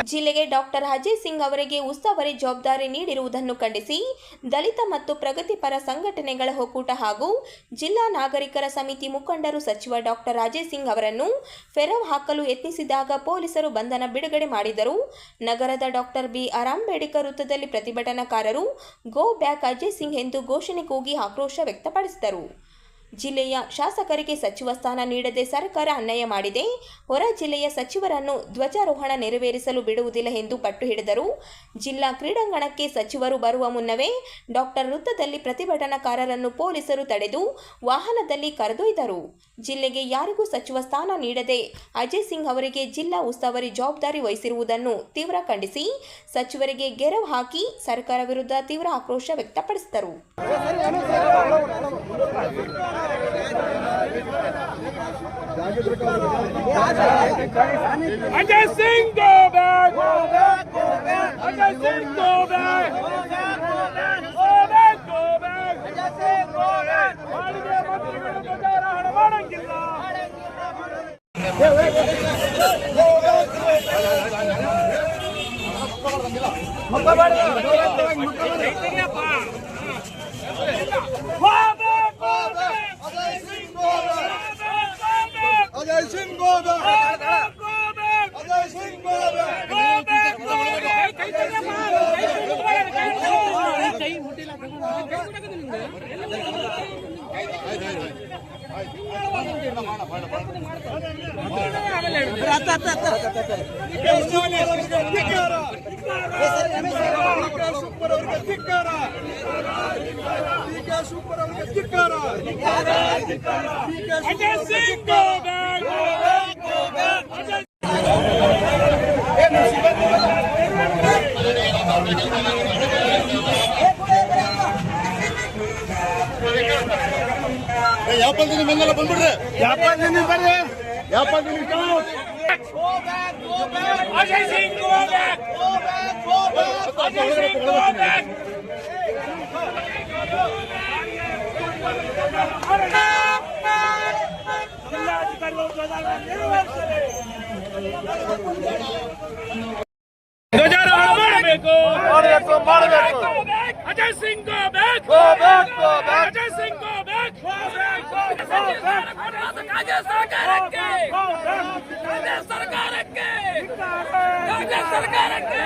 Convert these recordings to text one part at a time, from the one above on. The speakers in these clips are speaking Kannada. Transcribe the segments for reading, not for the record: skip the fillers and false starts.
ಜಿಲ್ಲೆಗೆ ಡಾಕ್ಟರ್ ಅಜಯ್ ಸಿಂಗ್ ಅವರಿಗೆ ಉಸ್ತುವಾರಿ ಜವಾಬ್ದಾರಿ ನೀಡಿರುವುದನ್ನು ಖಂಡಿಸಿ ದಲಿತ ಮತ್ತು ಪ್ರಗತಿಪರ ಸಂಘಟನೆಗಳ ಒಕ್ಕೂಟ ಹಾಗೂ ಜಿಲ್ಲಾ ನಾಗರಿಕರ ಸಮಿತಿ ಮುಖಂಡರು ಸಚಿವ ಡಾಕ್ಟರ್ ಅಜಯ್ ಸಿಂಗ್ ಅವರನ್ನು ಫೆರವ್ ಹಾಕಲು ಯತ್ನಿಸಿದಾಗ ಪೊಲೀಸರು ಬಂಧನ ಬಿಡುಗಡೆ ಮಾಡಿದರು. ನಗರದ ಡಾಕ್ಟರ್ ಬಿ.ಆರ್. ಅಂಬೇಡ್ಕರ್ ವೃತ್ತದಲ್ಲಿ ಪ್ರತಿಭಟನಾಕಾರರು ಗೋ ಬ್ಯಾಕ್ ಅಜಯ್ ಸಿಂಗ್ ಎಂದು ಘೋಷಣೆ ಕೂಗಿ ಆಕ್ರೋಶ ವ್ಯಕ್ತಪಡಿಸಿದರು. ಜಿಲ್ಲೆಯ ಶಾಸಕರಿಗೆ ಸಚಿವ ಸ್ಥಾನ ನೀಡದೆ ಸರ್ಕಾರ ಅನ್ಯಾಯ ಮಾಡಿದೆ. ಹೊರ ಜಿಲ್ಲೆಯ ಸಚಿವರನ್ನು ಧ್ವಜಾರೋಹಣ ನೆರವೇರಿಸಲು ಬಿಡುವುದಿಲ್ಲ ಎಂದು ಪಟ್ಟು ಹಿಡಿದರು. ಜಿಲ್ಲಾ ಕ್ರೀಡಾಂಗಣಕ್ಕೆ ಸಚಿವರು ಬರುವ ಮುನ್ನವೇ ಡಾಕ್ಟರ್ ವೃತ್ತದಲ್ಲಿ ಪ್ರತಿಭಟನಾಕಾರರನ್ನು ಪೊಲೀಸರು ತಡೆದು ವಾಹನದಲ್ಲಿ ಕರೆದೊಯ್ದರು. ಜಿಲ್ಲೆಗೆ ಯಾರಿಗೂ ಸಚಿವ ಸ್ಥಾನ ನೀಡದೆ ಅಜಯ್ ಸಿಂಗ್ ಅವರಿಗೆ ಜಿಲ್ಲಾ ಉಸ್ತುವಾರಿ ಜವಾಬ್ದಾರಿ ವಹಿಸಿರುವುದನ್ನು ತೀವ್ರ ಖಂಡಿಸಿ ಸಚಿವರಿಗೆ ಗೆರವು ಹಾಕಿ ಸರ್ಕಾರ ವಿರುದ್ಧ ತೀವ್ರ ಆಕ್ರೋಶ ವ್ಯಕ್ತಪಡಿಸಿದರು. Ajay Singh go back! Go back! Go back! Ajay Singh go back! Go back! Go back! Go back! Ajay Singh go back! ಮಾಡಿದ ಮಂತ್ರಿಗಳು ಧ್ವಜಾರೋಹಣ ಮಾಡಂಗಿಲ್ಲ. Ajay Singh go back! Ajay Singh go back! Go back! Ajay Singh go back! Go back! ಯಾಪಂದಿನಿ ಮಂಗಲ ಬಂದ್ಬಿಡ್ರಿ. ಯಾಪಂದಿನಿ ಬರ್ರಿ. ಯಾಪಂದಿನಿ go back! Go back! Ajay Singh go back! Go back! Go back! Ajay Singh go back! ಧ್ವಜಾರೋಹಣ ಮಾಡಬೇಕು. Ajay Singh go back. Ajay Singh go back. Congress ಸರ್ಕಾರಕ್ಕೆ. ಕಾಂಗ್ರೆಸ್ ಸರ್ಕಾರಕ್ಕೆ. ಕಾಂಗ್ರೆಸ್ ಸರ್ಕಾರಕ್ಕೆ.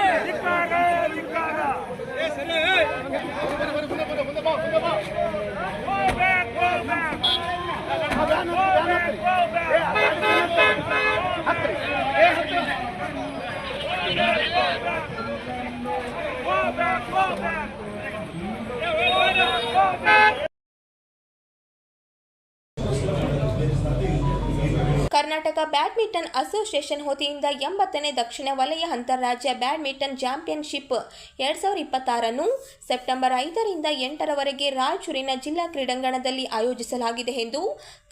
ಕರ್ನಾಟಕ ಬ್ಯಾಡ್ಮಿಂಟನ್ ಅಸೋಸಿಯೇಷನ್ ವತಿಯಿಂದ 80ನೇ ದಕ್ಷಿಣ ವಲಯ ಅಂತಾರಾಜ್ಯ ಬ್ಯಾಡ್ಮಿಂಟನ್ ಚಾಂಪಿಯನ್ಶಿಪ್ 2026 ಸೆಪ್ಟೆಂಬರ್ 5ರಿಂದ 8ರವರೆಗೆ ರಾಯಚೂರಿನ ಜಿಲ್ಲಾ ಕ್ರೀಡಾಂಗಣದಲ್ಲಿ ಆಯೋಜಿಸಲಾಗಿದೆ ಎಂದು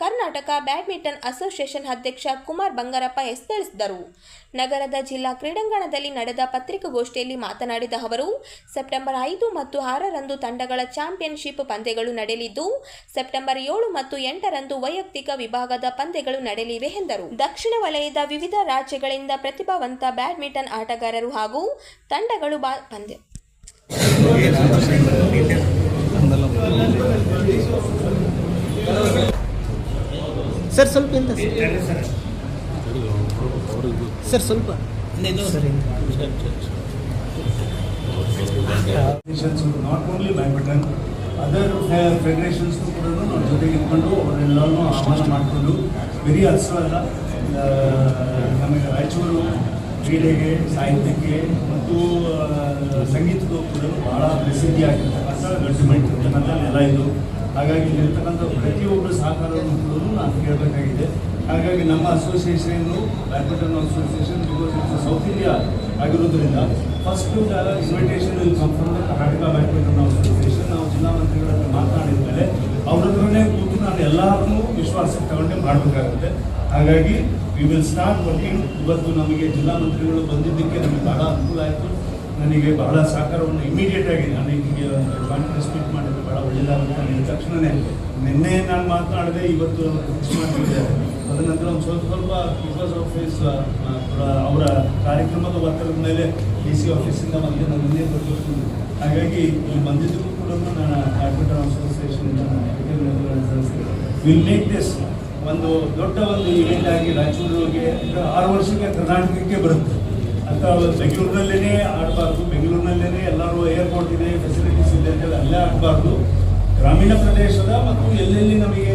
ಕರ್ನಾಟಕ ಬ್ಯಾಡ್ಮಿಂಟನ್ ಅಸೋಸಿಯೇಷನ್ ಅಧ್ಯಕ್ಷ ಕುಮಾರ್ ಬಂಗಾರಪ್ಪ ಎಸ್ ತಿಳಿಸಿದರು. ನಗರದ ಜಿಲ್ಲಾ ಕ್ರೀಡಾಂಗಣದಲ್ಲಿ ನಡೆದ ಪತ್ರಿಕಾಗೋಷ್ಠಿಯಲ್ಲಿ ಮಾತನಾಡಿದ ಅವರು, ಸೆಪ್ಟೆಂಬರ್ 5 ಮತ್ತು 6ರಂದು ತಂಡಗಳ ಚಾಂಪಿಯನ್ಶಿಪ್ ಪಂದ್ಯಗಳು ನಡೆಯಲಿದ್ದು, ಸೆಪ್ಟೆಂಬರ್ 7 ಮತ್ತು 8ರಂದು ವೈಯಕ್ತಿಕ ವಿಭಾಗದ ಪಂದ್ಯಗಳು ನಡೆಯಲಿವೆ ಎಂದರು. ದಕ್ಷಿಣ ವಲಯದ ವಿವಿಧ ರಾಜ್ಯಗಳಿಂದ ಪ್ರತಿಭಾವಂತ ಬ್ಯಾಡ್ಮಿಂಟನ್ ಆಟಗಾರರು ಹಾಗೂ ತಂಡಗಳು ಪಂದ್ಯ ಸರ್ ಸ್ವಲ್ಪ ಸರ್ ಸ್ವಲ್ಪ not only badminton other federations ಕೂಡ ನಮ್ಮ ಜೊತೆಗೆ ಇಟ್ಕೊಂಡು ಅವರೆಲ್ಲರೂ ಆಹ್ವಾನ ಮಾಡಿಕೊಂಡು ಬರೀ ಅಲ್ಲ ನಮಗೆ ರಾಯಚೂರು ಕ್ರೀಡೆಗೆ ಸಾಹಿತ್ಯಕ್ಕೆ ಮತ್ತು ಸಂಗೀತಕ್ಕೂ ಕೂಡ ಬಹಳ ಪ್ರಸಿದ್ಧಿಯಾಗಿರ್ತಕ್ಕಂಥ ಗಟ್ಟಿಮೆಂಟ್ ಜನತೆಲ್ಲ ಇದು. ಹಾಗಾಗಿ ಇಲ್ಲಿರ್ತಕ್ಕಂಥ ಪ್ರತಿಯೊಬ್ಬರ ಸಹಕಾರವನ್ನು ಕೂಡ ನಾನು ಕೇಳಬೇಕಾಗಿದೆ. ಹಾಗಾಗಿ ನಮ್ಮ ಅಸೋಸಿಯೇಷನ್ನು badminton association because it's South India ಆಗಿರೋದ್ರಿಂದ first invitation will come from the Karnataka badminton association. ನಾವು ಜಿಲ್ಲಾ ಮಂತ್ರಿಗಳ ಹತ್ರ ಮಾತನಾಡಿದ ಮೇಲೆ ಅವ್ರ ಹತ್ರನೇ ಕೂತು ನಾನು ಎಲ್ಲರನ್ನೂ ವಿಶ್ವಾಸಕ್ಕೆ ತಗೊಂಡೆ ಮಾಡಬೇಕಾಗುತ್ತೆ. ಹಾಗಾಗಿ ವಿ ವಿಲ್ ಸ್ಟಾರ್ಟ್ ವರ್ಕಿಂಗ್. ಇವತ್ತು ನಮಗೆ ಜಿಲ್ಲಾ ಮಂತ್ರಿಗಳು ಬಂದಿದ್ದಕ್ಕೆ ನಮಗೆ ಬಹಳ ಅನುಕೂಲ ಆಯಿತು. ನನಗೆ ಬಹಳ ಸಹಕಾರವನ್ನು ಇಮಿಡಿಯೇಟ್ ಆಗಿ ನಾನು ಈಗ ಜಾಯಿಂಟ್ ಪ್ರೆಸ್ ಮೀಟ್ ಮಾಡಿದ್ರೆ ಬಹಳ ಒಳ್ಳೆಯದಾಗುತ್ತೆ. ಅಂದ ತಕ್ಷಣವೇ ನಿನ್ನೆ ನಾನು ಮಾತನಾಡಿದೆ, ಇವತ್ತು ಫಿಕ್ಸ್ ಮಾಡಿದ್ದಾರೆ. ತದನಂತರ ಒಂದು ಸ್ವಲ್ಪ ಬಿಕಾಸ್ ಆಫ್ ಹಿಸ್ ಅವರ ಕಾರ್ಯಕ್ರಮದ ಒತ್ತಡದ ಮೇಲೆ DC ಆಫೀಸಿಂದ ಮತ್ತೆ ನಾನು ನಿನ್ನೆ ಬರ್ಬೇಕು. ಹಾಗಾಗಿ ಇಲ್ಲಿ ಬಂದಿದ್ದಕ್ಕೂ ಕೂಡ ನಾನು badminton association will make this ಒಂದು ದೊಡ್ಡ ಒಂದು ಇವೆಂಟ್ ಆಗಿ ರಾಯಚೂರಿಗೆ 6 ವರ್ಷಕ್ಕೆ ಕರ್ನಾಟಕಕ್ಕೆ ಬರುತ್ತೆ ಅಂತ. ಬೆಂಗಳೂರಿನಲ್ಲೇ ಆಡಬಾರ್ದು, ಬೆಂಗಳೂರಿನಲ್ಲೇ ಎಲ್ಲರೂ ಏರ್ಪೋರ್ಟ್ ಇದೆ, ಫೆಸಿಲಿಟೀಸ್ ಇದೆ ಅಂತೇಳಿ ಅಲ್ಲೇ ಆಡಬಾರ್ದು. ಗ್ರಾಮೀಣ ಪ್ರದೇಶದ ಮತ್ತು ಎಲ್ಲೆಲ್ಲಿ ನಮಗೆ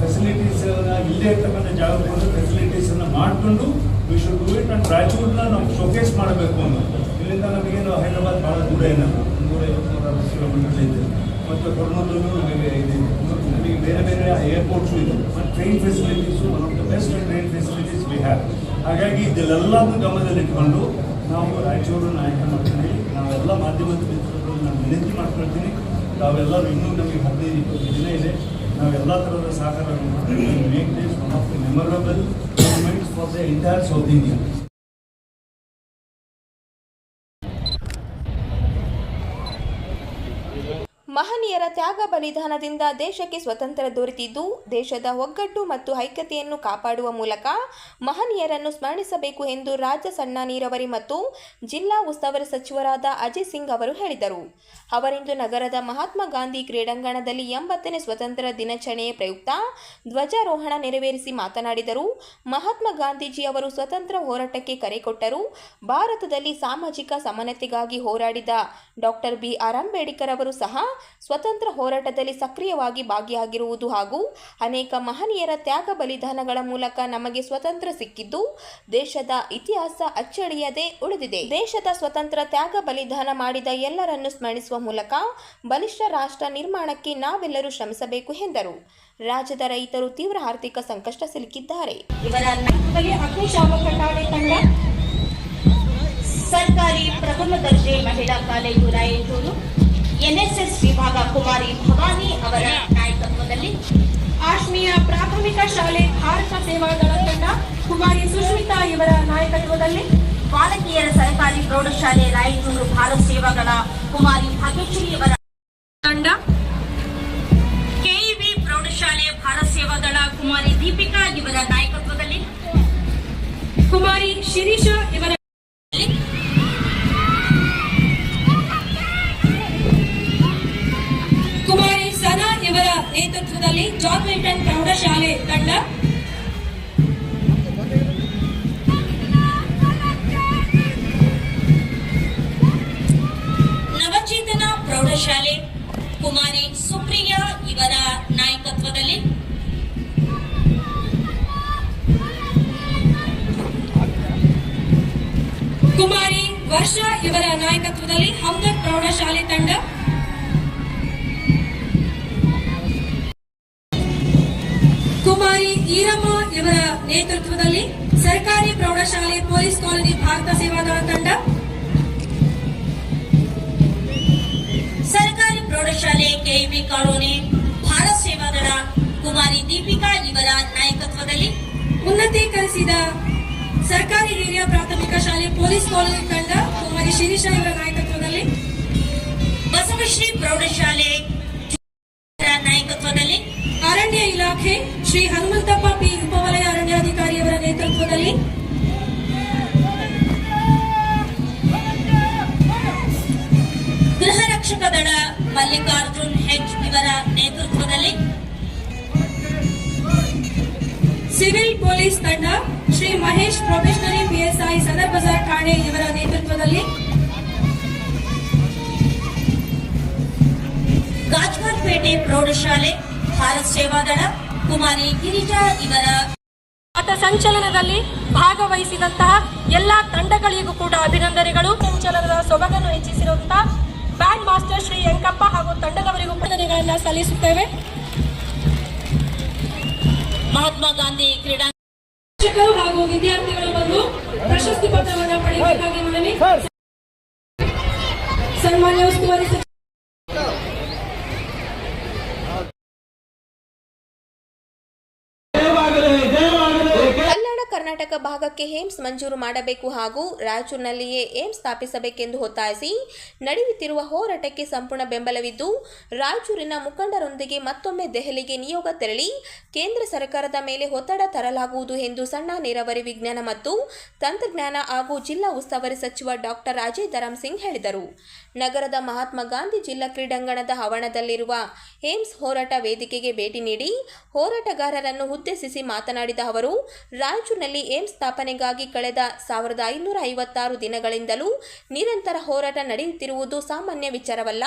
ಫೆಸಿಲಿಟೀಸ್ ಇಲ್ಲೇ ಇರ್ತಕ್ಕಂಥ ಜಾಗದಲ್ಲಿ ಫೆಸಿಲಿಟೀಸನ್ನು ಮಾಡಿಕೊಂಡು we should do it. And ರಾಯಚೂರನ್ನ ನಾವು ಶೋಕೇಸ್ ಮಾಡಬೇಕು ಅನ್ನೋದು. ಇಲ್ಲಿಂದ ನಮಗೇನು ಹೈದರಾಬಾದ್ ಭಾಳ ದೂರ ಏನಲ್ಲ, 250 ಕಿಲೋಮೀಟರ್ ಇದೆ. ಮತ್ತು ಕೊರ್ನೂರಲ್ಲೂ ನಮಗೆ ಇದೆ, ಮತ್ತು ನಮಗೆ ಬೇರೆ ಬೇರೆ ಏರ್ಪೋರ್ಟ್ಸು ಇದೆ, ಮತ್ತು train facilities one of the best train facilities we have. ಹಾಗಾಗಿ ಇದೆಲ್ಲದನ್ನು ಗಮನದಲ್ಲಿಟ್ಕೊಂಡು ನಾವು ರಾಯಚೂರು ನಾಯಕ ಮಾಡ್ತೀವಿ. ನಾವೆಲ್ಲ ಮಾಧ್ಯಮದ ಮಿತ್ರರು ನಾನು ವಿನಂತಿ ಮಾಡ್ಕೊಳ್ತೀನಿ, ನಾವೆಲ್ಲರೂ ಇನ್ನೂ ನಮಗೆ 15-20 ದಿನ ಇದೆ. ನಾವೆಲ್ಲ ಥರದ ಸಹಕಾರವನ್ನು ಮಾಡ್ತೀವಿ. Make this one of the memorable moments for the entire South India. ಮಹನೀಯರ ತ್ಯಾಗ ಬಲಿದಾನದಿಂದ ದೇಶಕ್ಕೆ ಸ್ವಾತಂತ್ರ್ಯ ದೊರೆತಿದ್ದು, ದೇಶದ ಒಗ್ಗಟ್ಟು ಮತ್ತು ಐಕ್ಯತೆಯನ್ನು ಕಾಪಾಡುವ ಮೂಲಕ ಮಹನೀಯರನ್ನು ಸ್ಮರಿಸಬೇಕು ಎಂದು ರಾಜ್ಯ ಸಣ್ಣ ನೀರಾವರಿ ಮತ್ತು ಜಿಲ್ಲಾ ಉಸ್ತುವಾರಿ ಸಚಿವರಾದ ಅಜಯ್ ಸಿಂಗ್ ಅವರು ಹೇಳಿದರು. ಅವರಿಂದು ನಗರದ ಮಹಾತ್ಮ ಗಾಂಧಿ ಕ್ರೀಡಾಂಗಣದಲ್ಲಿ 80ನೇ ಸ್ವಾತಂತ್ರ್ಯ ದಿನಾಚರಣೆಯ ಪ್ರಯುಕ್ತ ಧ್ವಜಾರೋಹಣ ನೆರವೇರಿಸಿ ಮಾತನಾಡಿದರು. ಮಹಾತ್ಮ ಗಾಂಧೀಜಿ ಅವರು ಸ್ವಾತಂತ್ರ್ಯ ಹೋರಾಟಕ್ಕೆ ಕರೆ ಕೊಟ್ಟರು. ಭಾರತದಲ್ಲಿ ಸಾಮಾಜಿಕ ಸಮಾನತೆಗಾಗಿ ಹೋರಾಡಿದ ಡಾಕ್ಟರ್ BR ಅಂಬೇಡ್ಕರ್ ಅವರು ಸಹ ಸ್ವತಂತ್ರ ಹೋರಾಟದಲ್ಲಿ ಸಕ್ರಿಯವಾಗಿ ಭಾಗಿಯಾಗಿರುವುದು ಹಾಗೂ ಅನೇಕ ಮಹನೀಯರ ತ್ಯಾಗ ಬಲಿದಾನಗಳ ಮೂಲಕ ನಮಗೆ ಸ್ವತಂತ್ರ ಸಿಕ್ಕಿದ್ದು ದೇಶದ ಇತಿಹಾಸ ಅಚ್ಚಳಿಯದೆ ಉಳಿದಿದೆ. ದೇಶದ ಸ್ವತಂತ್ರ ತ್ಯಾಗ ಬಲಿದಾನ ಮಾಡಿದ ಎಲ್ಲರನ್ನು ಸ್ಮರಿಸುವ ಮೂಲಕ ಬಲಿಷ್ಠ ರಾಷ್ಟ್ರ ನಿರ್ಮಾಣಕ್ಕೆ ನಾವೆಲ್ಲರೂ ಶ್ರಮಿಸಬೇಕು ಎಂದರು. ರಾಜ್ಯದ ರೈತರು ತೀವ್ರ ಆರ್ಥಿಕ ಸಂಕಷ್ಟ ಸಿಲುಕಿದ್ದಾರೆ. ಅಗ್ನಿಶಾಮಕ ಠಾಣೆ ತಂಡ, ಸರ್ಕಾರಿ ಪ್ರಥಮ ದರ್ಜೆ ಮಹಿಳಾ ಕಾಲೇಜು ರಾಯಚೂರು, NSS ವಿಭಾಗ ಕುಮಾರಿ ಭವಾನಿ ಅವರ ನಾಯಕತ್ವದಲ್ಲಿ, ಆಶ್ಮೀಯ ಪ್ರಾಥಮಿಕ ಶಾಲೆ ಭಾರತ ಸೇವಾದಳ ತಂಡ ಕುಮಾರಿ ಸುಷ್ಮಿತಾ ಇವರ ನಾಯಕತ್ವದಲ್ಲಿ, ಬಾಲಕಿಯರ ಸರ್ಕಾರಿ ಪ್ರೌಢಶಾಲೆ ರಾಯಚೂರು ಭಾರತ ಸೇವಾದಳ ಕುಮಾರಿ ಭಾಗ್ಯಶ್ರೀ ಇವರ ತಂಡ, KEB ಪ್ರೌಢಶಾಲೆ ಭಾರತ ಸೇವಾದಳ ಕುಮಾರಿ ದೀಪಿಕಾ ಇವರ ನಾಯಕತ್ವದಲ್ಲಿ, ಕುಮಾರಿ ಶಿರೀಷ ಇವರ ಕುಮಾರಿ ಸನಾ ಇವರ ನೇತೃತ್ವದಲ್ಲಿ ಜಾನ್ ಮಿಲ್ಟನ್ ಪ್ರೌಢಶಾಲೆ ತಂಡ, ನವಚೇತನ ಪ್ರೌಢಶಾಲೆ ಕುಮಾರಿ ಸುಪ್ರಿಯಾ ಇವರ ನಾಯಕತ್ವದಲ್ಲಿ, ಕುಮಾರಿ ವರ್ಷಾ ಇವರ ನಾಯಕತ್ವದಲ್ಲಿ ಹಮ್ದರ್ದ್ ಪ್ರೌಢಶಾಲೆ ತಂಡ, ಕುಮಾರಿ ಈರಮ್ಮ ಇವರ ನೇತೃತ್ವದಲ್ಲಿ ಸರ್ಕಾರಿ ಪ್ರೌಢಶಾಲೆ ಪೊಲೀಸ್ ಕಾಲನಿ ಭಾರತ ಸೇವಾದಳ ತಂಡ, ಸರ್ಕಾರಿ ಪ್ರೌಢಶಾಲೆ KEB ಕಾಲೋನಿ ಭಾರತ ಸೇವಾದಳ ಕುಮಾರಿ ದೀಪಿಕಾ ಇವರ ನಾಯಕತ್ವದಲ್ಲಿ, ಉನ್ನತೀಕರಿಸಿದ ಸರ್ಕಾರಿ ಹಿರಿಯ ಪ್ರಾಥಮಿಕ ಶಾಲೆ ಪೊಲೀಸ್ ಕಾಲೋನಿ ತಂಡ ಕುಮಾರಿ ಶಿರೀಷಾ ಇವರ ನಾಯಕತ್ವದಲ್ಲಿ, ಬಸವಶ್ರೀ ಪ್ರೌಢಶಾಲೆ ನಾಯಕತ್ವದಲ್ಲಿ, ಅರಣ್ಯ ಇಲಾಖೆ ಶ್ರೀ ಹನುಮಂತಪ್ಪ P ಉಪವಲಯ ಅರಣ್ಯಾಧಿಕಾರಿಯವರ ನೇತೃತ್ವದಲ್ಲಿ, ಗೃಹ ರಕ್ಷಕ ದಳ ಮಲ್ಲಿಕಾರ್ಜುನ್ H ಇವರ ನೇತೃತ್ವದಲ್ಲಿ, ಸಿವಿಲ್ ಪೊಲೀಸ್ ತಂಡ ಶ್ರೀ ಮಹೇಶ್ ಪ್ರೊಬೆಷನರಿ PSI ಸದರ್ ಬಜಾರ್ ಠಾಣೆ ಇವರ ನೇತೃತ್ವದಲ್ಲಿ, ಗಾಜ್ವಾಲ್ಪೇಟೆ ಪ್ರೌಢಶಾಲೆ ಭಾರತ ಸೇವಾದಳ ಕುಮಾರಿ ಗಿರಿಜಾ ಇವರ ಪಥ ಸಂಚಲನದಲ್ಲಿ ಭಾಗವಹಿಸಿದಂತಹ ಎಲ್ಲಾ ತಂಡಗಳಿಗೂ ಕೂಡ ಅಭಿನಂದನೆಗಳು. ಸಂಚಲನದ ಸೊಬಗನ್ನು ಹೆಚ್ಚಿಸಿರುವಂತಹ ಬ್ಯಾಂಡ್ ಮಾಸ್ಟರ್ ಶ್ರೀ ಯಂಕಪ್ಪ ಹಾಗೂ ತಂಡದವರಿಗೂ ಅಭಿನಂದನೆಗಳನ್ನು ಸಲ್ಲಿಸುತ್ತೇವೆ. ಮಹಾತ್ಮ ಗಾಂಧಿ ಕ್ರೀಡಾ ಶಿಕ್ಷಕರು ಹಾಗೂ ವಿದ್ಯಾರ್ಥಿಗಳು ಬಂದು ಪ್ರಶಸ್ತಿ ಪತ್ರವನ್ನು ಪಡೆಯಬೇಕಾಗಿ ಮನವಿ. ಸನ್ಮಾನ್ಯ ಉಸ್ತುವಾರಿ ಸಚಿವ ಕಲ್ಯಾಣ ಕರ್ನಾಟಕ ಕರ್ನಾಟಕ ಭಾಗಕ್ಕೆ ಏಮ್ಸ್ ಮಂಜೂರು ಮಾಡಬೇಕು ಹಾಗೂ ರಾಯಚೂರಿನಲ್ಲಿಯೇ ಏಮ್ಸ್ ಸ್ಥಾಪಿಸಬೇಕೆಂದು ಒತ್ತಾಯಿಸಿ ನಡೆಯುತ್ತಿರುವ ಹೋರಾಟಕ್ಕೆ ಸಂಪೂರ್ಣ ಬೆಂಬಲವಿದ್ದು, ರಾಯಚೂರಿನ ಮುಖಂಡರೊಂದಿಗೆ ಮತ್ತೊಮ್ಮೆ ದೆಹಲಿಗೆ ನಿಯೋಗ ತೆರಳಿ ಕೇಂದ್ರ ಸರ್ಕಾರದ ಮೇಲೆ ಒತ್ತಡ ತರಲಾಗುವುದು ಎಂದು ಸಣ್ಣ ನೀರಾವರಿ ವಿಜ್ಞಾನ ಮತ್ತು ತಂತ್ರಜ್ಞಾನ ಹಾಗೂ ಜಿಲ್ಲಾ ಉಸ್ತುವಾರಿ ಸಚಿವ ಡಾಕ್ಟರ್ ಅಜಯ್ ಧರಮ್ ಸಿಂಗ್ ಹೇಳಿದರು. ನಗರದ ಮಹಾತ್ಮ ಗಾಂಧಿ ಜಿಲ್ಲಾ ಕ್ರೀಡಾಂಗಣದ ಆವರಣದಲ್ಲಿರುವ ಏಮ್ಸ್ ಹೋರಾಟ ವೇದಿಕೆಗೆ ಭೇಟಿ ನೀಡಿ ಹೋರಾಟಗಾರರನ್ನು ಉದ್ದೇಶಿಸಿ ಮಾತನಾಡಿದ ಅವರು, ರಾಯಚೂರಿನಲ್ಲಿ ಏಮ್ಸ್ ಸ್ಥಾಪನೆಗಾಗಿ ಕಳೆದ 1556 ದಿನಗಳಿಂದಲೂ ನಿರಂತರ ಹೋರಾಟ ನಡೆಯುತ್ತಿರುವುದು ಸಾಮಾನ್ಯ ವಿಚಾರವಲ್ಲ.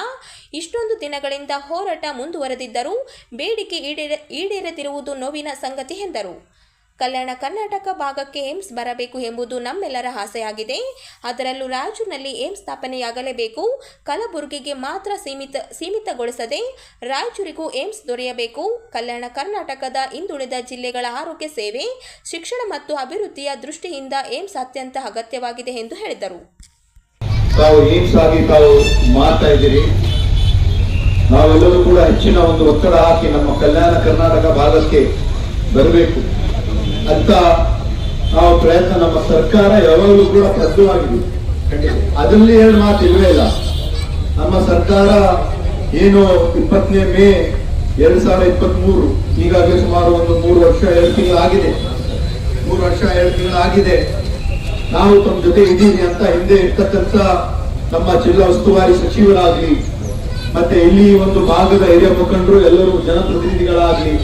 ಇಷ್ಟೊಂದು ದಿನಗಳಿಂದ ಹೋರಾಟ ಮುಂದುವರೆದಿದ್ದರೂ ಬೇಡಿಕೆ ಈಡೇರದಿರುವುದು ನೋವಿನ ಸಂಗತಿ ಎಂದರು. ಕಲ್ಯಾಣ ಕರ್ನಾಟಕ ಭಾಗಕ್ಕೆ ಏಮ್ಸ್ ಬರಬೇಕು ಎಂಬುದು ನಮ್ಮೆಲ್ಲರ ಆಸೆಯಾಗಿದೆ. ಅದರಲ್ಲೂ ರಾಯಚೂರಿನಲ್ಲಿ ಏಮ್ಸ್ ಸ್ಥಾಪನೆಯಾಗಲೇಬೇಕು. ಕಲಬುರಗಿಗೆ ಮಾತ್ರ ಸೀಮಿತಗೊಳಿಸದೆ ರಾಯಚೂರಿಗೂ ಏಮ್ಸ್ ದೊರೆಯಬೇಕು. ಕಲ್ಯಾಣ ಕರ್ನಾಟಕದ ಹಿಂದುಳಿದ ಜಿಲ್ಲೆಗಳ ಆರೋಗ್ಯ ಸೇವೆ, ಶಿಕ್ಷಣ ಮತ್ತು ಅಭಿವೃದ್ಧಿಯ ದೃಷ್ಟಿಯಿಂದ ಏಮ್ಸ್ ಅತ್ಯಂತ ಅಗತ್ಯವಾಗಿದೆ ಎಂದು ಹೇಳಿದರು. ತಾವು ಏಮ್ಸ್ ಆಗಿ ತಾವು ಮಾಡ್ತಾ ಇದ್ದೀರಿ. ನಾವೆಲ್ಲರೂ ಕೂಡ ಹೆಚ್ಚಿನ ಒಂದು ಒತ್ತಡ ಹಾಕಿ ನಮ್ಮ ಕಲ್ಯಾಣ ಕರ್ನಾಟಕ ಭಾಗಕ್ಕೆ ಬರಬೇಕು ಅಂತ ನಾವು ಪ್ರಯತ್ನ, ನಮ್ಮ ಸರ್ಕಾರ ಯಾವಾಗಲೂ ಕೂಡ ಬದ್ಧವಾಗಿದೆ. ಅದರಲ್ಲಿ ಎರಡು ಮಾತು ಇಲ್ವೇ ಇಲ್ಲ. ನಮ್ಮ ಸರ್ಕಾರ ಏನು 20ನೇ ಮೇ 2023 ಈಗಾಗಲೇ ಸುಮಾರು ಒಂದು 3 ವರ್ಷ 7 ತಿಂಗಳಾಗಿದೆ. 3 ವರ್ಷ 7 ತಿಂಗಳಾಗಿದೆ. ನಾವು ತಮ್ಮ ಜೊತೆ ಇದ್ದೀವಿ ಅಂತ ಹಿಂದೆ ಇರ್ತಕ್ಕಂಥ ನಮ್ಮ ಜಿಲ್ಲಾ ಉಸ್ತುವಾರಿ ಸಚಿವರಾಗ್ಲಿ ಮತ್ತೆ ಇಲ್ಲಿ ಒಂದು ಭಾಗದ ಹಿರಿಯ ಮುಖಂಡರು ಎಲ್ಲರೂ ಜನಪ್ರತಿನಿಧಿಗಳಾಗ್ಲಿ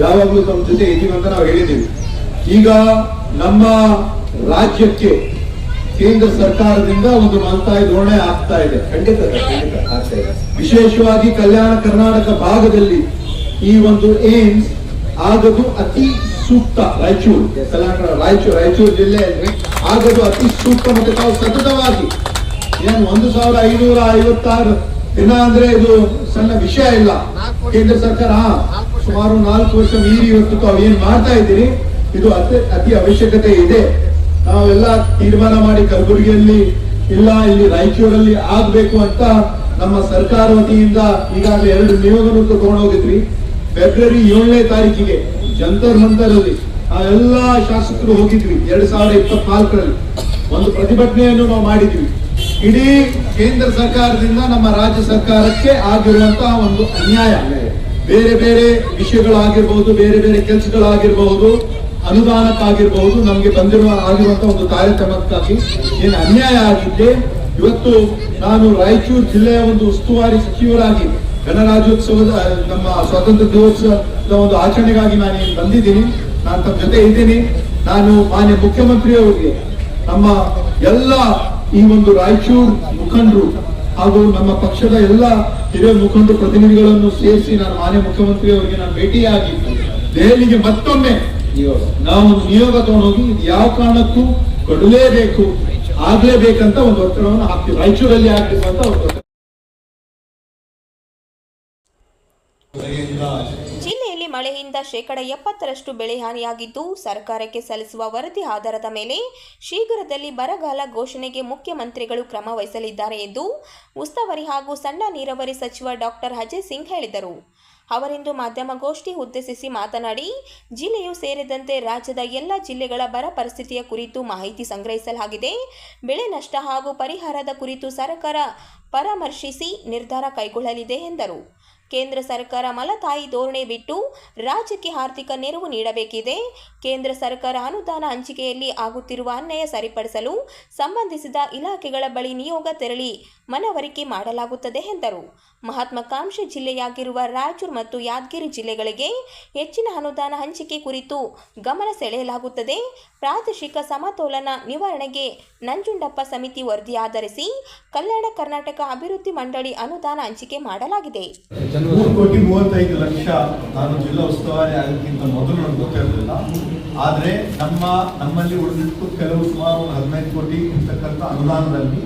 ಯಾವಾಗಲೂ ತಮ್ಮ ಜೊತೆ ಇದ್ದೀವಿ ಅಂತ ನಾವು ಹೇಳಿದ್ದೀವಿ. ಈಗ ನಮ್ಮ ರಾಜ್ಯಕ್ಕೆ ಕೇಂದ್ರ ಸರ್ಕಾರದಿಂದ ಒಂದು ಮಲ್ತಾಯಿ ಧೋರಣೆ ಆಗ್ತಾ ಇದೆ. ಖಂಡಿತ ಆಗ್ತಾ ಇದೆ. ವಿಶೇಷವಾಗಿ ಕಲ್ಯಾಣ ಕರ್ನಾಟಕ ಭಾಗದಲ್ಲಿ ಈ ಒಂದು ಏಮ್ಸ್ ಆಗೋದು ಅತಿ ಸೂಕ್ತ. ರಾಯಚೂರು ಜಿಲ್ಲೆಯಲ್ಲಿ ಆಗೋದು ಅತಿ ಸೂಕ್ತ. ಮತ್ತೆ ತಾವು ಸತತವಾಗಿ ಏನು 1556 ದಿನ ಅಂದ್ರೆ ಇದು ಸಣ್ಣ ವಿಷಯ ಇಲ್ಲ. ಕೇಂದ್ರ ಸರ್ಕಾರ ಸುಮಾರು 4 ವರ್ಷ ಮೀರಿ ಇವತ್ತು ತಾವು ಏನ್ ಮಾಡ್ತಾ ಇದ್ದೀರಿ, ಇದು ಅತಿ ಅವಶ್ಯಕತೆ ಇದೆ. ನಾವೆಲ್ಲ ತೀರ್ಮಾನ ಮಾಡಿ ಕಲಬುರಗಿಯಲ್ಲಿ ಇಲ್ಲ ಇಲ್ಲಿ ರಾಯಚೂರಲ್ಲಿ ಆಗ್ಬೇಕು ಅಂತ ನಮ್ಮ ಸರ್ಕಾರ ವತಿಯಿಂದ ಈಗಾಗಲೇ 2 ನಿಯೋಗವನ್ನು ತಗೊಂಡೋಗಿದ್ವಿ. ಫೆಬ್ರವರಿ 7ನೇ ತಾರೀಕಿಗೆ ಜಂತರ್ ಮಂತರಲ್ಲಿ ಎಲ್ಲಾ ಶಾಸಕರು ಹೋಗಿದ್ವಿ. 2024ರಲ್ಲಿ ಒಂದು ಪ್ರತಿಭಟನೆಯನ್ನು ನಾವು ಮಾಡಿದ್ವಿ. ಇಡೀ ಕೇಂದ್ರ ಸರ್ಕಾರದಿಂದ ನಮ್ಮ ರಾಜ್ಯ ಸರ್ಕಾರಕ್ಕೆ ಆಗಿರುವಂತಹ ಒಂದು ಅನ್ಯಾಯ, ಬೇರೆ ಬೇರೆ ವಿಷಯಗಳಾಗಿರ್ಬಹುದು, ಬೇರೆ ಬೇರೆ ಕೆಲಸಗಳಾಗಿರಬಹುದು, ಅನುದಾನಕ್ಕಾಗಿರ್ಬಹುದು, ನಮ್ಗೆ ಆಗಿರುವಂತಹ ಒಂದು ತಾರತಮ್ಯಕ್ಕಾಗಿ ಏನು ಅನ್ಯಾಯ ಆಗಿದ್ದೆ. ಇವತ್ತು ನಾನು ರಾಯಚೂರು ಜಿಲ್ಲೆಯ ಒಂದು ಉಸ್ತುವಾರಿ ಸಚಿವರಾಗಿ ಗಣರಾಜ್ಯೋತ್ಸವದ ನಮ್ಮ ಸ್ವಾತಂತ್ರ್ಯ ದಿವಸದ ಒಂದು ಆಚರಣೆಗಾಗಿ ನಾನು ಬಂದಿದ್ದೀನಿ. ನಾನು ತಮ್ಮ ಜೊತೆ ಇದ್ದೀನಿ. ನಾನು ಮಾನ್ಯ ಮುಖ್ಯಮಂತ್ರಿಯವರಿಗೆ, ನಮ್ಮ ಎಲ್ಲ ಈ ಒಂದು ರಾಯಚೂರು ಮುಖಂಡರು ಹಾಗೂ ನಮ್ಮ ಪಕ್ಷದ ಎಲ್ಲ ಹಿರಿಯ ಮುಖಂಡರು ಪ್ರತಿನಿಧಿಗಳನ್ನು ಸೇರಿಸಿ ನಾನು ಮಾನ್ಯ ಮುಖ್ಯಮಂತ್ರಿಯವರಿಗೆ ನಾನು ಭೇಟಿಯಾಗಿ ದೆಹಲಿಗೆ ಮತ್ತೊಮ್ಮೆ ನಾವು ಒಂದು ನಿಯೋಗ ತಗೊಂಡೋಗಿ ಇದು ಯಾವ ಕಾರಣಕ್ಕೂ ಕೊಡಲೇಬೇಕು, ಆಗ್ಲೇಬೇಕಂತ ಒಂದು ಒತ್ತಡವನ್ನು ಹಾಕ್ತೀವಿ. ರಾಯಚೂರಲ್ಲಿ ಆಗ್ಬೇಕು ಅಂತ ಒಂದು ಜಿಲ್ಲೆಯಲ್ಲಿ ಮಳೆಯಿಂದ 70% ಬೆಳೆ ಹಾನಿಯಾಗಿದ್ದು, ಸರ್ಕಾರಕ್ಕೆ ಸಲ್ಲಿಸುವ ವರದಿ ಆಧಾರದ ಮೇಲೆ ಶೀಘ್ರದಲ್ಲಿ ಬರಗಾಲ ಘೋಷಣೆಗೆ ಮುಖ್ಯಮಂತ್ರಿಗಳು ಕ್ರಮ ವಹಿಸಲಿದ್ದಾರೆ ಎಂದು ಉಸ್ತುವಾರಿ ಹಾಗೂ ಸಣ್ಣ ನೀರಾವರಿ ಸಚಿವ ಡಾಕ್ಟರ್ ಅಜಯ್ ಸಿಂಗ್ ಹೇಳಿದರು. ಅವರಿಂದು ಮಾಧ್ಯಮಗೋಷ್ಠಿ ಉದ್ದೇಶಿಸಿ ಮಾತನಾಡಿ, ಜಿಲ್ಲೆಯೂ ಸೇರಿದಂತೆ ರಾಜ್ಯದ ಎಲ್ಲ ಜಿಲ್ಲೆಗಳ ಬರ ಪರಿಸ್ಥಿತಿಯ ಕುರಿತು ಮಾಹಿತಿ ಸಂಗ್ರಹಿಸಲಾಗಿದೆ. ಬೆಳೆ ನಷ್ಟ ಹಾಗೂ ಪರಿಹಾರದ ಕುರಿತು ಸರ್ಕಾರ ಪರಾಮರ್ಶಿಸಿ ನಿರ್ಧಾರ ಕೈಗೊಳ್ಳಲಿದೆ ಎಂದರು. ಕೇಂದ್ರ ಸರ್ಕಾರ ಮಲತಾಯಿ ಧೋರಣೆ ಬಿಟ್ಟು ರಾಜ್ಯಕ್ಕೆ ಆರ್ಥಿಕ ನೆರವು ನೀಡಬೇಕಿದೆ. ಕೇಂದ್ರ ಸರ್ಕಾರ ಅನುದಾನ ಹಂಚಿಕೆಯಲ್ಲಿ ಆಗುತ್ತಿರುವ ಅನ್ಯಾಯ ಸರಿಪಡಿಸಲು ಸಂಬಂಧಿಸಿದ ಇಲಾಖೆಗಳ ಬಳಿ ನಿಯೋಗ ತೆರಳಿ ಮನವರಿಕೆ ಮಾಡಲಾಗುತ್ತದೆ ಎಂದರು. ಮಹತ್ವಾಕಾಂಕ್ಷೆ ಜಿಲ್ಲೆಯಾಗಿರುವ ರಾಯಚೂರು ಮತ್ತು ಯಾದಗಿರಿ ಜಿಲ್ಲೆಗಳಿಗೆ ಹೆಚ್ಚಿನ ಅನುದಾನ ಹಂಚಿಕೆ ಕುರಿತು ಗಮನ ಸೆಳೆಯಲಾಗುತ್ತದೆ. ಪ್ರಾದೇಶಿಕ ಸಮತೋಲನ ನಿವಾರಣೆಗೆ ನಂಜುಂಡಪ್ಪ ಸಮಿತಿ ವರದಿ ಆಧರಿಸಿ ಕಲ್ಯಾಣ ಕರ್ನಾಟಕ ಅಭಿವೃದ್ಧಿ ಮಂಡಳಿ ಅನುದಾನ ಹಂಚಿಕೆ ಮಾಡಲಾಗಿದೆ. 3,35,00,000 ನಾನು ಜಿಲ್ಲಾ ಉಸ್ತುವಾರಿ ಆಗೋಕ್ಕಿಂತ ಮೊದಲು ನನಗೆ ಗೊತ್ತಿರಲಿಲ್ಲ. ಆದರೆ ನಮ್ಮಲ್ಲಿ ಉಳಿದಿತ್ತು ಕೆಲವು ಸುಮಾರು 15 ಕೋಟಿ ಇರ್ತಕ್ಕಂಥ ಅನುದಾನದಲ್ಲಿ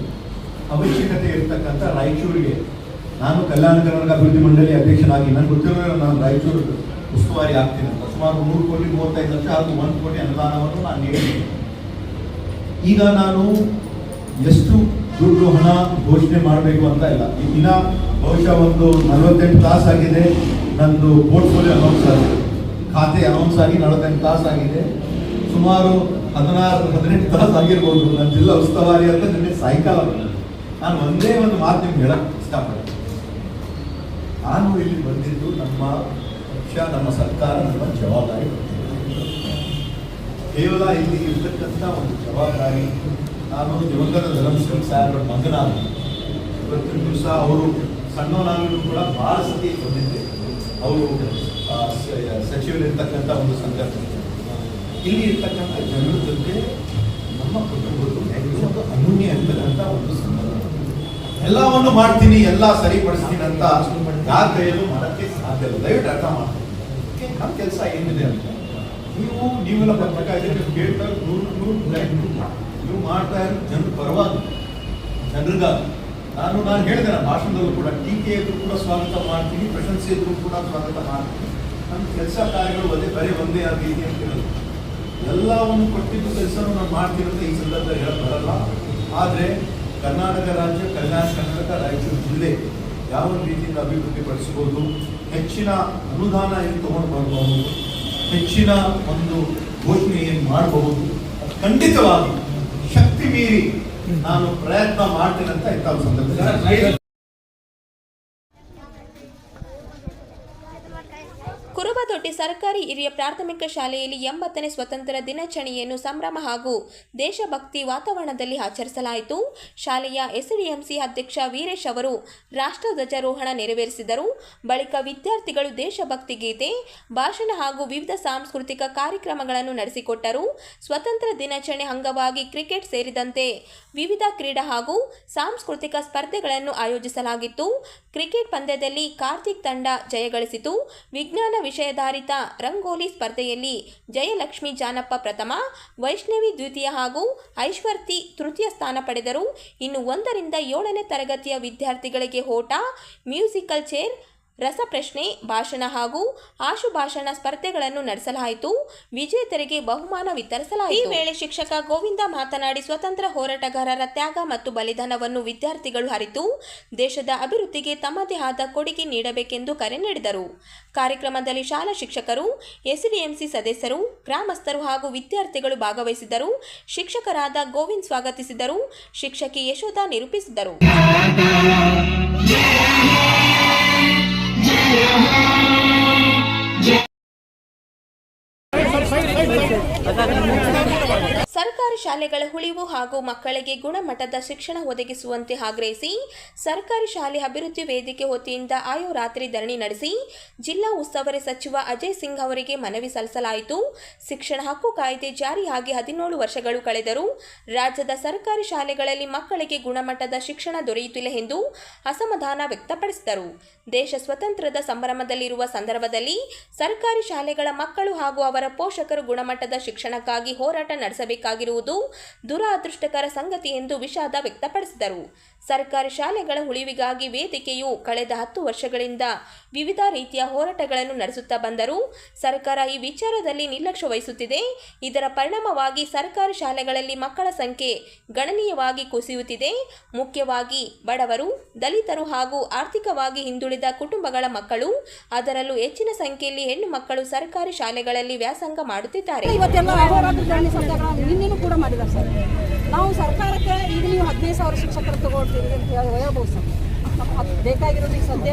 ಅವಶ್ಯಕತೆ ಇರ್ತಕ್ಕಂಥ ರಾಯಚೂರಿಗೆ ನಾನು ಕಲ್ಯಾಣ ಕರ್ನಾಟಕ ಅಭಿವೃದ್ಧಿ ಮಂಡಳಿ ಅಧ್ಯಕ್ಷನಾಗಿ ನನಗೆ ಗೊತ್ತಿರಲಿಲ್ಲ ನಾನು ರಾಯಚೂರು ಉಸ್ತುವಾರಿ ಆಗ್ತೀನಿ ಅಂತ. ಸುಮಾರು 3,35,00,000 ಹಾಗೂ 1 ಕೋಟಿ ಅನುದಾನವನ್ನು ನಾನು ನೀಡಿದ್ದೀನಿ. ಈಗ ನಾನು ಎಷ್ಟು ದುಡ್ಡು ಹಣ ಘೋಷಣೆ ಮಾಡಬೇಕು ಅಂತ ಇಲ್ಲ. ಈ ದಿನ ಬಹುಶಃ ಒಂದು 48 ತಾಸು ಆಗಿದೆ ನಂದು ಪೋರ್ಟ್ಫೋಲಿಯೋ ಅನೌನ್ಸ್ ಆಗಿದೆ, ಖಾತೆ ಅನೌನ್ಸ್ ಆಗಿ 48 ತಾಸು ಆಗಿದೆ. ಸುಮಾರು 16-18 ತಾಸು ಆಗಿರ್ಬೋದು. ನನ್ನ ಜಿಲ್ಲಾ ಉಸ್ತುವಾರಿ ಅಂತ ನಿನ್ನೆ ಸಾಯಂಕಾಲ ಬಂದೆ. ನಾನು ಒಂದೇ ಒಂದು ಮಾತು ನಿಮ್ಗೆ ಹೇಳಕ್ ಇಷ್ಟಪಡ್ತೀನಿ. ನಾನು ಇಲ್ಲಿ ಬಂದಿದ್ದು ನಮ್ಮ ಪಕ್ಷ, ನಮ್ಮ ಸರ್ಕಾರ, ನಮ್ಮ ಜವಾಬ್ದಾರಿ. ಕೇವಲ ಇಲ್ಲಿ ಇರ್ತಕ್ಕಂಥ ಒಂದು ಜವಾಬ್ದಾರಿ. ನಾನು ದಿವಂಗತ ಧರ್ಮಸಿಂಗ್ ಸಾಹೇಬ್ರ ಮಗನಾದ ಇವತ್ತಿನ ದಿವಸ ಅವರು ಸಣ್ಣವನಾಗಲೂ ಕೂಡ ಭಾಳ ಸತಿ ಬಂದಿದ್ದೆ. ಅವರು ಸಚಿವರಿರ್ತಕ್ಕಂಥ ಒಂದು ಸಂದರ್ಭ, ಇಲ್ಲಿ ಇರ್ತಕ್ಕಂಥ ಜನರ ಜೊತೆ ನಮ್ಮ ಕುಟುಂಬದ್ದು ಒಂದು ಅನ್ಯೋನ್ಯ ಇರ್ತಕ್ಕಂಥ ಒಂದು ಸಂದರ್ಭ. ಎಲ್ಲವನ್ನು ಮಾಡ್ತೀನಿ, ಎಲ್ಲ ಸರಿಪಡಿಸ್ತೀನಿ ಅಂತ ಯಾರ ಕೈಯಲ್ಲೂ ಮಾಡೋಕ್ಕೆ ಸಾಧ್ಯ ಇಲ್ಲ. ದಯವಿಟ್ಟು ಅರ್ಥ ಮಾಡ್ತೀನಿ. ನಮ್ಮ ಕೆಲಸ ಏನಿದೆ ಅಂತ ನೀವೆಲ್ಲ ಬರ್ಬೇಕಾದ್ರೆ ಕೇಳ್ತಾರೆ, ನೀವು ಮಾಡ್ತಾ ಇರೋ ಜನರ ಪರವಾಗಿ, ಜನರಿಗಾಗಿ. ನಾನು ಹೇಳಿದೆ ನನ್ನ ಭಾಷಣದಲ್ಲೂ ಕೂಡ, ಟೀಕೆ ಇದ್ರೂ ಕೂಡ ಸ್ವಾಗತ ಮಾಡ್ತೀನಿ, ಪ್ರಶಂಸೆ ಇದ್ರೂ ಕೂಡ ಸ್ವಾಗತ ಮಾಡ್ತೀನಿ. ನನ್ನ ಕೆಲಸ ಕಾರ್ಯಗಳು ಬರೀ ಒಂದೇ ಆ ರೀತಿ ಅಂತ ಹೇಳೋದು. ಎಲ್ಲವನ್ನು ಕೊಟ್ಟಿದ್ದು ಕೆಲಸನೂ ನಾನು ಮಾಡ್ತೀನಿ ಅಂತ ಈ ಸಂದರ್ಭದಲ್ಲಿ ಹೇಳಕ್ ಬರಲ್ಲ. ಆದರೆ ಕರ್ನಾಟಕ ರಾಜ್ಯ, ಕಲ್ಯಾಣ ಕರ್ನಾಟಕ, ರಾಯಚೂರು ಜಿಲ್ಲೆ ಯಾವ ರೀತಿಯಿಂದ ಅಭಿವೃದ್ಧಿಪಡಿಸ್ಬೋದು, ಹೆಚ್ಚಿನ ಅನುದಾನ ಏನು ತಗೊಂಡು ಬರ್ಬೋದು, ಹೆಚ್ಚಿನ ಒಂದು ಘೋಷಣೆ ಏನು ಮಾಡಬಹುದು, ಖಂಡಿತವಾಗಿ ಶಕ್ತಿ ಮೀರಿ ನಾನು ಪ್ರಯತ್ನ ಮಾಡ್ತೇನೆ ಅಂತ ಇಂಥ ಸಂದರ್ಭದಲ್ಲಿ ಕುರುಬದೊಡ್ಡಿ ಸರ್ಕಾರಿ ಹಿರಿಯ ಪ್ರಾಥಮಿಕ ಶಾಲೆಯಲ್ಲಿ 80ನೇ ಸ್ವತಂತ್ರ ದಿನಾಚರಣೆಯನ್ನು ಸಂಭ್ರಮ ಹಾಗೂ ದೇಶಭಕ್ತಿ ವಾತಾವರಣದಲ್ಲಿ ಆಚರಿಸಲಾಯಿತು. ಶಾಲೆಯ ಎಸ್ಡಿಎಂಸಿ ಅಧ್ಯಕ್ಷ ವೀರೇಶ್ ಅವರು ರಾಷ್ಟ್ರಧ್ವಜಾರೋಹಣ ನೆರವೇರಿಸಿದರು. ಬಳಿಕ ವಿದ್ಯಾರ್ಥಿಗಳು ದೇಶಭಕ್ತಿ ಗೀತೆ, ಭಾಷಣ ಹಾಗೂ ವಿವಿಧ ಸಾಂಸ್ಕೃತಿಕ ಕಾರ್ಯಕ್ರಮಗಳನ್ನು ನಡೆಸಿಕೊಟ್ಟರು. ಸ್ವತಂತ್ರ ದಿನಾಚರಣೆ ಅಂಗವಾಗಿ ಕ್ರಿಕೆಟ್ ಸೇರಿದಂತೆ ವಿವಿಧ ಕ್ರೀಡಾ ಹಾಗೂ ಸಾಂಸ್ಕೃತಿಕ ಸ್ಪರ್ಧೆಗಳನ್ನು ಆಯೋಜಿಸಲಾಗಿತ್ತು. ಕ್ರಿಕೆಟ್ ಪಂದ್ಯದಲ್ಲಿ ಕಾರ್ತಿಕ್ ತಂಡ ಜಯಗಳಿಸಿತು. ವಿಜ್ಞಾನ ವಿಷಯಾಧಾರಿತ ರಂಗೋಲಿ ಸ್ಪರ್ಧೆಯಲ್ಲಿ ಜಯಲಕ್ಷ್ಮಿ ಜಾನಪ್ಪ ಪ್ರಥಮ, ವೈಷ್ಣವಿ ದ್ವಿತೀಯ ಹಾಗೂ ಐಶ್ವರ್ತಿ ತೃತೀಯ ಸ್ಥಾನ ಪಡೆದರು. ಇನ್ನು 1ರಿಂದ 7ನೇ ತರಗತಿಯ ವಿದ್ಯಾರ್ಥಿಗಳಿಗೆ ಓಟ, ಮ್ಯೂಸಿಕಲ್ ಚೇರ್, ರಸಪ್ರಶ್ನೆ, ಭಾಷಣ ಹಾಗೂ ಆಶುಭಾಷಣ ಸ್ಪರ್ಧೆಗಳನ್ನು ನಡೆಸಲಾಯಿತು. ವಿಜೇತರಿಗೆ ಬಹುಮಾನ ವಿತರಿಸಲಾಯಿತು. ಈ ವೇಳೆ ಶಿಕ್ಷಕ ಗೋವಿಂದ ಮಾತನಾಡಿ, ಸ್ವತಂತ್ರ ಹೋರಾಟಗಾರರ ತ್ಯಾಗ ಮತ್ತು ಬಲಿದಾನವನ್ನು ವಿದ್ಯಾರ್ಥಿಗಳು ಅರಿತು ದೇಶದ ಅಭಿವೃದ್ಧಿಗೆ ತಮ್ಮದೇ ಆದ ಕೊಡುಗೆ ನೀಡಬೇಕೆಂದು ಕರೆ ನೀಡಿದರು. ಕಾರ್ಯಕ್ರಮದಲ್ಲಿ ಶಾಲಾ ಶಿಕ್ಷಕರು, ಎಸ್ಡಿಎಂಸಿ ಸದಸ್ಯರು, ಗ್ರಾಮಸ್ಥರು ಹಾಗೂ ವಿದ್ಯಾರ್ಥಿಗಳು ಭಾಗವಹಿಸಿದ್ದರು. ಶಿಕ್ಷಕರಾದ ಗೋವಿಂದ್ ಸ್ವಾಗತಿಸಿದರು. ಶಿಕ್ಷಕಿ ಯಶೋಧ ನಿರೂಪಿಸಿದರು. ಸರ್ಕಾರಿ ಶಾಲೆಗಳ ಉಳಿವು ಹಾಗೂ ಮಕ್ಕಳಿಗೆ ಗುಣಮಟ್ಟದ ಶಿಕ್ಷಣ ಒದಗಿಸುವಂತೆ ಆಗ್ರಹಿಸಿ ಸರ್ಕಾರಿ ಶಾಲೆ ಅಭಿವೃದ್ಧಿ ವೇದಿಕೆ ವತಿಯಿಂದ ಆಯೋರಾತ್ರಿ ಧರಣಿ ನಡೆಸಿ ಜಿಲ್ಲಾ ಉಸ್ತುವಾರಿ ಸಚಿವ ಅಜಯ್ ಸಿಂಗ್ ಅವರಿಗೆ ಮನವಿ ಸಲ್ಲಿಸಲಾಯಿತು. ಶಿಕ್ಷಣ ಹಕ್ಕು ಕಾಯ್ದೆ ಜಾರಿಯಾಗಿ 17 ವರ್ಷಗಳು ಕಳೆದರೂ ರಾಜ್ಯದ ಸರ್ಕಾರಿ ಶಾಲೆಗಳಲ್ಲಿ ಮಕ್ಕಳಿಗೆ ಗುಣಮಟ್ಟದ ಶಿಕ್ಷಣ ದೊರೆಯುತ್ತಿಲ್ಲ ಎಂದು ಅಸಮಾಧಾನ ವ್ಯಕ್ತಪಡಿಸಿದರು. ದೇಶ ಸ್ವತಂತ್ರದ ಸಂಭ್ರಮದಲ್ಲಿರುವ ಸಂದರ್ಭದಲ್ಲಿ ಸರ್ಕಾರಿ ಶಾಲೆಗಳ ಮಕ್ಕಳು ಹಾಗೂ ಅವರ ಪೋಷಕರು ಗುಣಮಟ್ಟದ ಶಿಕ್ಷಣಕ್ಕಾಗಿ ಹೋರಾಟ ನಡೆಸಬೇಕಾಗಿರುವುದು ದುರದೃಷ್ಟಕರ ಸಂಗತಿ ಎಂದು ವಿಷಾದ ವ್ಯಕ್ತಪಡಿಸಿದರು. ಸರ್ಕಾರಿ ಶಾಲೆಗಳ ಉಳಿವಿಗಾಗಿ ವೇದಿಕೆಯು ಕಳೆದ 10 ವರ್ಷಗಳಿಂದ ವಿವಿಧ ರೀತಿಯ ಹೋರಾಟಗಳನ್ನು ನಡೆಸುತ್ತಾ ಬಂದರೂ ಸರ್ಕಾರ ಈ ವಿಚಾರದಲ್ಲಿ ನಿರ್ಲಕ್ಷ್ಯ ವಹಿಸುತ್ತಿದೆ. ಇದರ ಪರಿಣಾಮವಾಗಿ ಸರ್ಕಾರಿ ಶಾಲೆಗಳಲ್ಲಿ ಮಕ್ಕಳ ಸಂಖ್ಯೆ ಗಣನೀಯವಾಗಿ ಕುಸಿಯುತ್ತಿದೆ. ಮುಖ್ಯವಾಗಿ ಬಡವರು, ದಲಿತರು ಹಾಗೂ ಆರ್ಥಿಕವಾಗಿ ಹಿಂದುಳಿದ ಕುಟುಂಬಗಳ ಮಕ್ಕಳು, ಅದರಲ್ಲೂ ಹೆಚ್ಚಿನ ಸಂಖ್ಯೆಯಲ್ಲಿ ಹೆಣ್ಣು ಮಕ್ಕಳು ಸರ್ಕಾರಿ ಶಾಲೆಗಳಲ್ಲಿ ವ್ಯಾಸಂಗ ಮಾಡುತ್ತಿದ್ದಾರೆ. ನಿನ್ನೆನೂ ಕೂಡ ಮಾಡಿದ್ದಾರೆ ಸರ್. ನಾವು ಸರ್ಕಾರಕ್ಕೆ ಈಗ ನೀವು 15,000 ಶಿಕ್ಷಕರು ತಗೊಳ್ತೀವಿ ಅಂತ ಹೇಳ್ಬೋದು ಸರ್. ನಮ್ಗೆ ಬೇಕಾಗಿರೋದು ಈಗ ಸದ್ಯ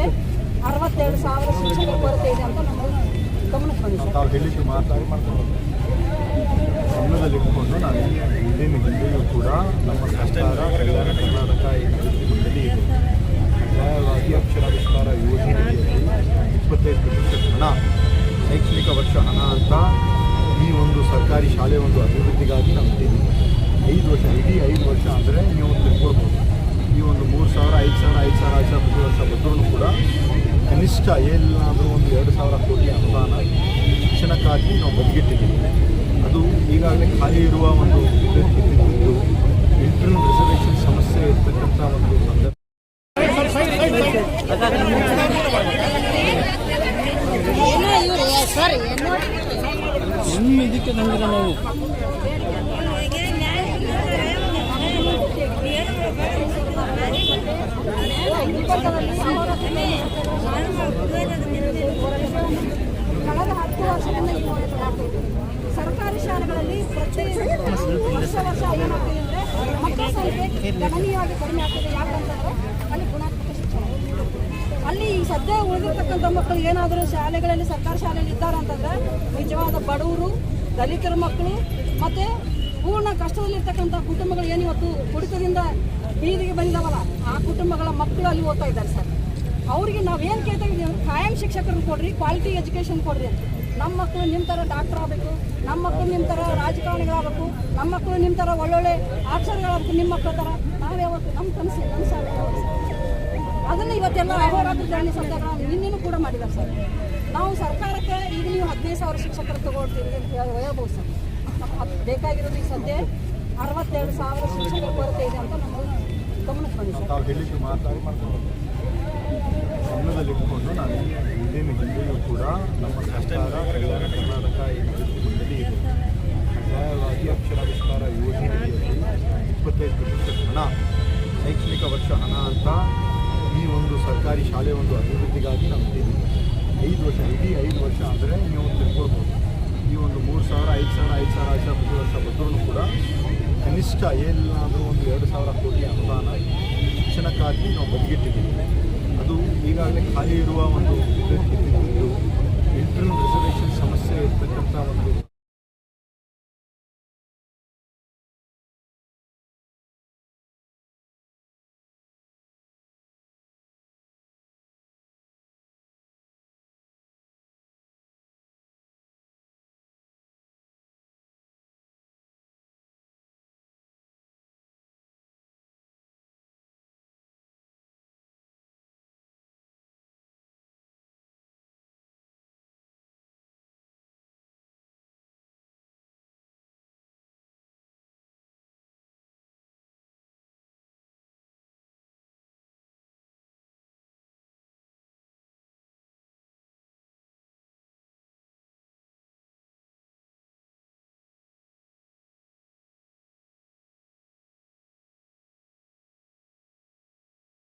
62,000 ಶಿಕ್ಷಕರ ಕೊರತೆ ಇದೆ ಅಂತ ನಮ್ಮ ಗಮನಕ್ಕೆ ಬಂದಿದೆ. ನಾವು ಹೇಳಿದ್ದು ಗಮನದಲ್ಲಿಟ್ಕೊಂಡು ನಾವು ಹಿಂದೆಯೂ ಕೂಡ ನಮ್ಮ ಸರ್ಕಾರ ಕಲ್ಯಾಣ ಕರ್ನಾಟಕ ಮಂಡಳಿ ನ್ಯಾಯವಾಗಿ ಅಕ್ಷರಾವಿಷ್ಕಾರ ಯೋಜನೆಯಲ್ಲಿ 25% ಹಣ, ಶೈಕ್ಷಣಿಕ ವರ್ಷ ಹಣ ಅಂತ ಈ ಒಂದು ಸರ್ಕಾರಿ ಶಾಲೆ ಒಂದು ಅಭಿವೃದ್ಧಿಗಾಗಿ ನಾವು ಇದ್ದೀವಿ. 5 ವರ್ಷ, ಇಡೀ 5 ವರ್ಷ ಅಂದರೆ ನೀವು ತಿಳ್ಕೊಳ್ಬೋದು. ಈ ಒಂದು 3,000, 5,000 ಪ್ರತಿ ವರ್ಷ ಬಂದರೂ ಕೂಡ ಕನಿಷ್ಠ ಏನಾದರೂ ಒಂದು 2,000 ಕೋಟಿ ಅನುದಾನ ಶಿಕ್ಷಣಕ್ಕಾಗಿ ನಾವು ಬದಿಗಿಟ್ಟಿದ್ದೀವಿ. ಅದು ಈಗಾಗಲೇ ಖಾಲಿ ಇರುವ ಒಂದು ಇಂಟರ್ನಲ್ ರಿಸರ್ವೇಷನ್ ಸಮಸ್ಯೆ ಇರ್ತಕ್ಕಂಥ ಒಂದು ಸಂದರ್ಭ. ಇದಕ್ಕೆ ನಾವು ಕಳೆದ 10 ವರ್ಷದಿಂದ ಈ ಹೋರಾಟ ಮಾಡ್ತಾ ಇದ್ದೀವಿ. ಸರ್ಕಾರಿ ಶಾಲೆಗಳಲ್ಲಿ ವರ್ಷ ಏನಾಗ್ತಿದೆ ಅಂದರೆ ಮಕ್ಕಳ ಸಂಖ್ಯೆ ಗಣನೀಯವಾಗಿ ಕಡಿಮೆ ಆಗ್ತಿದೆ. ಯಾಕಂತಂದರೆ ಅಲ್ಲಿ ಗುಣಾತ್ಮಕ ಶಿಕ್ಷಣ, ಅಲ್ಲಿ ಈ ಸದ್ಯ ಉಳಿದಿರ್ತಕ್ಕಂಥ ಮಕ್ಕಳು ಏನಾದರೂ ಶಾಲೆಗಳಲ್ಲಿ ಸರ್ಕಾರಿ ಶಾಲೆಯಲ್ಲಿ ಇದ್ದಾರೆ ಅಂತಂದರೆ ನಿಜವಾದ ಬಡವರು, ದಲಿತರ ಮಕ್ಕಳು ಮತ್ತು ಪೂರ್ಣ ಕಷ್ಟದಲ್ಲಿರ್ತಕ್ಕಂಥ ಕುಟುಂಬಗಳು ಏನಿವತ್ತು ಕುಡಿತದಿಂದ ಬೀದಿಗೆ ಬಂದಿದ್ದಾವಲ್ಲ, ಆ ಕುಟುಂಬಗಳ ಮಕ್ಕಳು ಅಲ್ಲಿ ಓದ್ತಾ ಇದ್ದಾರೆ ಸರ್. ಅವರಿಗೆ ನಾವೇನು ಕೇಳ್ತಾ ಇದ್ದೀವಿ ಅಂದರೆ ಕಾಯಂ ಶಿಕ್ಷಕರನ್ನು ಕೊಡ್ರಿ, ಕ್ವಾಲಿಟಿ ಎಜುಕೇಷನ್ ಕೊಡ್ರಿ ಅಂತ. ನಮ್ಮ ಮಕ್ಕಳು ನಿಮ್ಮ ಥರ ಡಾಕ್ಟರ್ ಆಗಬೇಕು, ನಮ್ಮ ಮಕ್ಕಳು ನಿಮ್ಮ ಥರ ರಾಜಕಾರಣಿಗಳಾಗಬೇಕು, ನಮ್ಮ ಮಕ್ಕಳು ನಿಮ್ಮ ಥರ ಒಳ್ಳೊಳ್ಳೆ ಆಚಾರ್ಯಗಳಾಗಬೇಕು, ನಿಮ್ಮ ಮಕ್ಕಳ ಥರ ನಾವು ಯಾವತ್ತು ನಮ್ಮ ಕನಸು ಅದನ್ನು ಇವತ್ತೆಲ್ಲ ಅಹೋರಾತ್ರಿ ಧರಣಿ ಸತ್ಯಾಗ್ರಹ ನಿನ್ನೆನೂ ಕೂಡ ಮಾಡಿದ್ದಾರೆ ಸರ್. ನಾವು ಸರ್ಕಾರಕ್ಕೆ ಈಗ ನೀವು 15,000 ಶಿಕ್ಷಕರು ತಗೊಳ್ತೀವಿ ಅಂತ ಹೇಳ್ಬೋದು ಸರ್. ನಮ್ಗೆ ಬೇಕಾಗಿರೋದು ಈಗ ಸದ್ಯ 62,000 ಶಿಕ್ಷಕರ ಕೊರತೆ ಇದೆ ಅಂತ ನಮ್ಮದು ಗಮನಕ್ಕೆ ಬಂದಿದೆ ಸರ್. ತಾವು ಹೇಳಿದ್ದು ಗಮನದಲ್ಲಿಟ್ಕೊಂಡು ನಾನು ಹಿಂದೆಯೂ ಕೂಡ ನಮ್ಮ ಸರ್ಕಾರ ಕಲ್ಯಾಣ ಕರ್ನಾಟಕ ಮಂಡಳಿ ಇದೆ, ಕಡ್ಡಾಯವಾಗಿ ಅಕ್ಷರಾವಿಷ್ಕಾರ ಯೋಜನೆಯಲ್ಲಿ 25% ಹಣ, ಶೈಕ್ಷಣಿಕ ವರ್ಷ ಹಣ ಅಂತ ಈ ಒಂದು ಸರ್ಕಾರಿ ಶಾಲೆ ಒಂದು ಅಭಿವೃದ್ಧಿಗಾಗಿ ನಾವು ಇದ್ದೀವಿ. 5 ವರ್ಷ, ಇಡೀ 5 ವರ್ಷ ಅಂದರೆ ನೀವು ತಿಳ್ಕೊಳ್ಬೋದು. ಈ ಒಂದು 3,000, 5,000 ಪ್ರತಿ ವರ್ಷ ಬಂದರೂ ಕೂಡ ಕನಿಷ್ಠ ಏನಾದರೂ ಒಂದು 2,000 ಕೋಟಿ ಅನುದಾನ ಶಿಕ್ಷಣಕ್ಕಾಗಿ ನಾವು ಬದಿಗಿಟ್ಟಿದ್ದೀವಿ. ಅದು ಈಗಾಗಲೇ ಖಾಲಿ ಇರುವ ಒಂದು ಇಂಟರ್ನಲ್ ರಿಸರ್ವೇಷನ್ಸ್